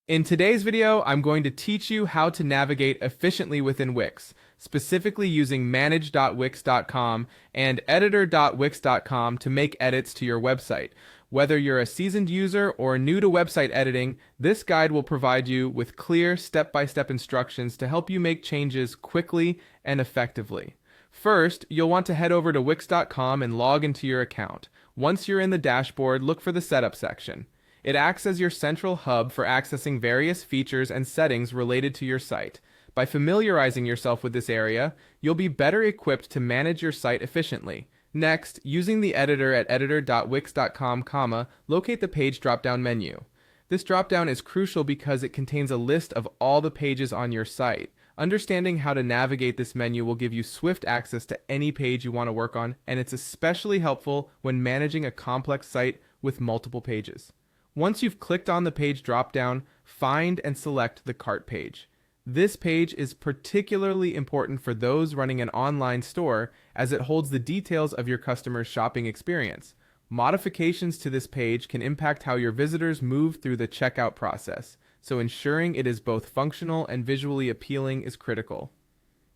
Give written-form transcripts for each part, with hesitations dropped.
In today's video, I'm going to teach you how to navigate efficiently within Wix, specifically using manage.wix.com and editor.wix.com to make edits to your website. Whether you're a seasoned user or new to website editing, this guide will provide you with clear step-by-step instructions to help you make changes quickly and effectively. First, you'll want to head over to wix.com and log into your account. Once you're in the dashboard, look for the Setup section. It acts as your central hub for accessing various features and settings related to your site. By familiarizing yourself with this area, you'll be better equipped to manage your site efficiently. Next, using the editor at editor.wix.com, locate the Page drop-down menu. This drop-down is crucial because it contains a list of all the pages on your site. Understanding how to navigate this menu will give you swift access to any page you want to work on, and it's especially helpful when managing a complex site with multiple pages. Once you've clicked on the page drop-down, find and select the cart page. This page is particularly important for those running an online store as it holds the details of your customer's shopping experience. Modifications to this page can impact how your visitors move through the checkout process, so ensuring it is both functional and visually appealing is critical.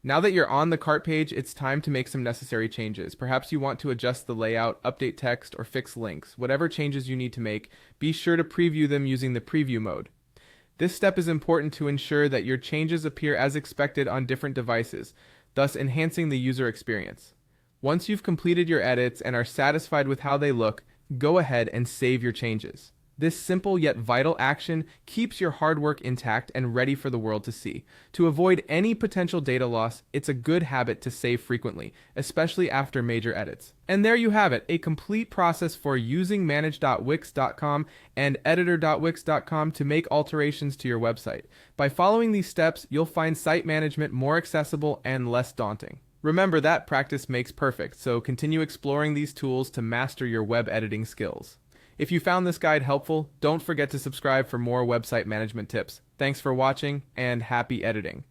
Now that you're on the cart page, it's time to make some necessary changes. Perhaps you want to adjust the layout, update text, or fix links. Whatever changes you need to make, be sure to preview them using the preview mode. This step is important to ensure that your changes appear as expected on different devices, thus enhancing the user experience. Once you've completed your edits and are satisfied with how they look, go ahead and save your changes. This simple yet vital action keeps your hard work intact and ready for the world to see. To avoid any potential data loss, it's a good habit to save frequently, especially after major edits. And there you have it, a complete process for using manage.wix.com and editor.wix.com to make alterations to your website. By following these steps, you'll find site management more accessible and less daunting. Remember that practice makes perfect, so continue exploring these tools to master your web editing skills. If you found this guide helpful, don't forget to subscribe for more website management tips. Thanks for watching, and happy editing.